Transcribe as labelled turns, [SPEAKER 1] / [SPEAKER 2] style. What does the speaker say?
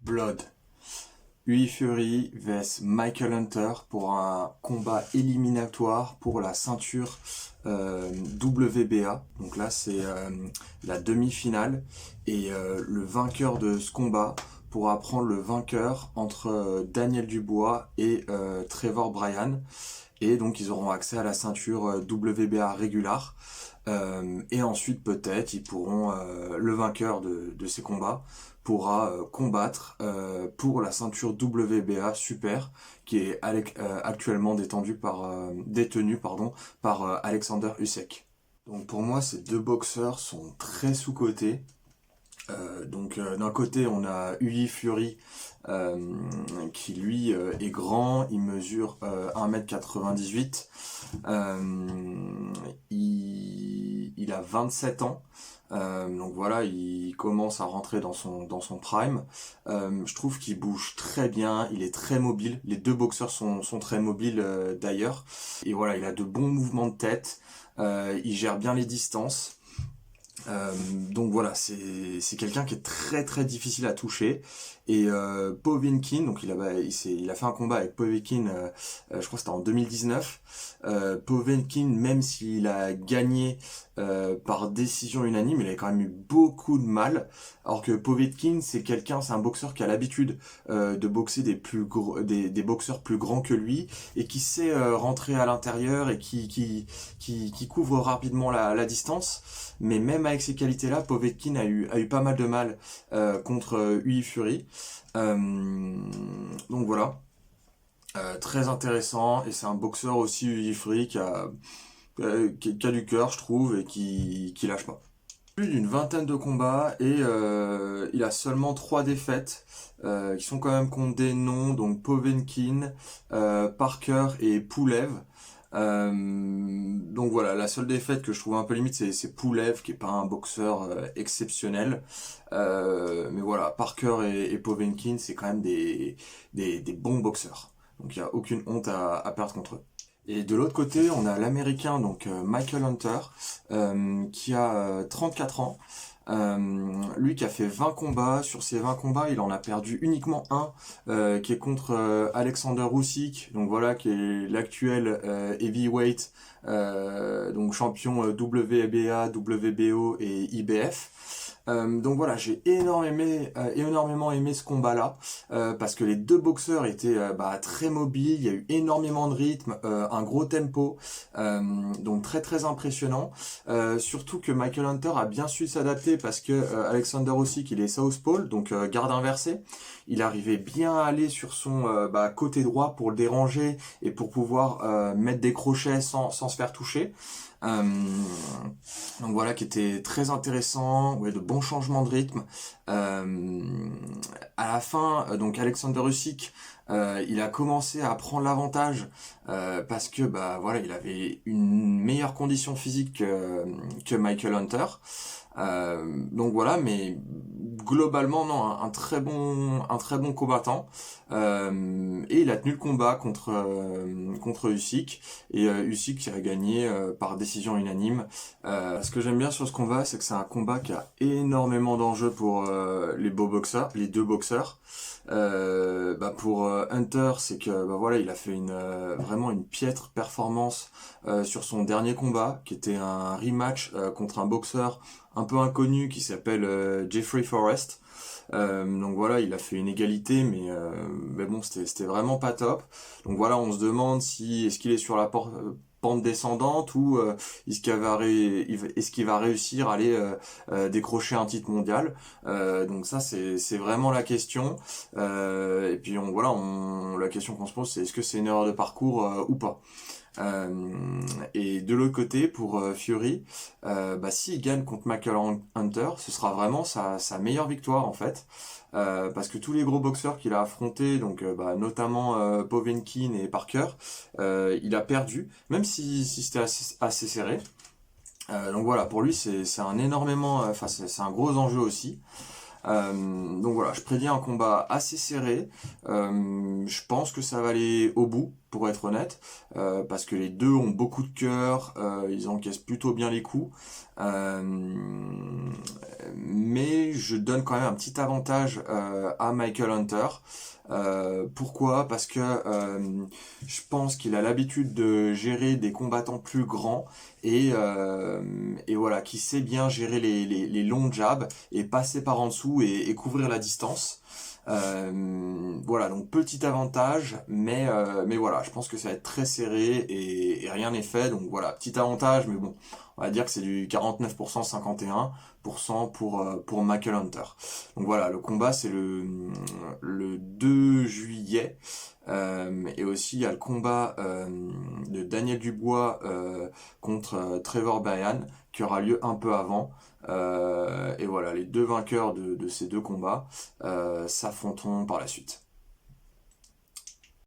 [SPEAKER 1] Blood. Ui Fury vs Michael Hunter pour un combat éliminatoire pour la ceinture WBA. Donc là c'est la demi-finale et le vainqueur de ce combat pourra prendre le vainqueur entre Daniel Dubois et Trevor Bryan. Et donc ils auront accès à la ceinture WBA régulière. Et ensuite peut-être ils pourront, le vainqueur de ces combats pourra combattre pour la ceinture WBA super qui est actuellement détenue par Alexander Usyk. Donc pour moi ces deux boxeurs sont très sous-cotés. D'un côté on a Ui Fury euh, qui lui est grand, il mesure 1m98, il a 27 ans, donc voilà, il commence à rentrer dans son prime. Je trouve qu'il bouge très bien, il est très mobile, les deux boxeurs sont très mobiles d'ailleurs, et voilà, il a de bons mouvements de tête, il gère bien les distances. Donc voilà, c'est quelqu'un qui est très très difficile à toucher. Et Povetkin, donc il a fait un combat avec Povetkin, je crois que c'était en 2019. Povetkin, même s'il a gagné par décision unanime, il a quand même eu beaucoup de mal. Alors que Povetkin, c'est un boxeur qui a l'habitude de boxer des boxeurs plus grands que lui et qui sait rentrer à l'intérieur et qui couvre rapidement la distance. Mais même avec ces qualités-là, Povetkin a eu pas mal de mal contre Ui Fury. Donc voilà, très intéressant. Et c'est un boxeur aussi, Ui Fury, qui a du cœur, je trouve, et qui lâche pas. Plus d'une vingtaine de combats et il a seulement 3 défaites qui sont quand même contre des noms, donc Povetkin, Parker et Pulev. Donc voilà, la seule défaite que je trouve un peu limite, c'est Pulev, qui est pas un boxeur exceptionnel. Mais voilà, Parker et Povetkin, c'est quand même des bons boxeurs. Donc il n'y a aucune honte à perdre contre eux. Et de l'autre côté, on a l'américain, donc Michael Hunter, qui a 34 ans. Lui qui a fait 20 combats. Sur ces 20 combats, il en a perdu uniquement un, qui est contre Alexander Usyk, donc voilà, qui est l'actuel heavyweight, donc champion WBA, WBO et IBF. Donc voilà, j'ai énormément aimé ce combat-là, parce que les deux boxeurs étaient très mobiles, il y a eu énormément de rythme, un gros tempo, donc très très impressionnant. Surtout que Michael Hunter a bien su s'adapter parce que Alexander Usyk, il est southpaw, donc garde inversé. Il arrivait bien à aller sur son côté droit pour le déranger et pour pouvoir mettre des crochets sans se faire toucher. Euh, donc voilà, qui était très intéressant, ouais, de bons changements de rythme. À la fin, donc Alexander Usyk, il a commencé à prendre l'avantage parce que voilà, il avait une meilleure condition physique que Michael Hunter. Donc voilà, mais globalement non, un très bon combattant. Et il a tenu le combat contre Usyk, et Usyk qui a gagné par décision unanime. Ce que j'aime bien sur ce combat, c'est que c'est un combat qui a énormément d'enjeux pour les deux boxeurs. Pour Hunter, c'est que voilà, il a fait vraiment une piètre performance sur son dernier combat, qui était un rematch contre un boxeur un peu inconnu qui s'appelle Jeffrey Forrest. Donc voilà, il a fait une égalité, mais bon, c'était vraiment pas top. Donc voilà, on se demande si est-ce qu'il est sur la pente descendante, ou est-ce qu'il va réussir à aller décrocher un titre mondial. Donc ça, c'est vraiment la question. Et puis la question qu'on se pose, c'est est-ce que c'est une erreur de parcours ou pas. Et de l'autre côté, pour Fury, s'il gagne contre Michael Hunter, ce sera vraiment sa meilleure victoire en fait, parce que tous les gros boxeurs qu'il a affrontés, donc notamment Povetkin et Parker, il a perdu, même si c'était assez serré. Donc voilà, pour lui c'est un gros enjeu aussi. Donc voilà, je prédis un combat assez serré. Je pense que ça va aller au bout. pour être honnête, parce que les deux ont beaucoup de cœur, ils encaissent plutôt bien les coups. Euh, mais je donne quand même un petit avantage à Michael Hunter. Pourquoi? Parce que je pense qu'il a l'habitude de gérer des combattants plus grands et voilà, qui sait bien gérer les longs jabs et passer par en dessous et couvrir la distance. Voilà, donc petit avantage, mais voilà, je pense que ça va être très serré et rien n'est fait. Donc voilà, petit avantage, mais bon, on va dire que c'est du 49%, 51% pour Michael Hunter. Donc voilà, le combat c'est le 2 juillet. Et aussi il y a le combat de Daniel Dubois contre Trevor Bryan qui aura lieu un peu avant. Et voilà, les deux vainqueurs de ces deux combats s'affronteront par la suite.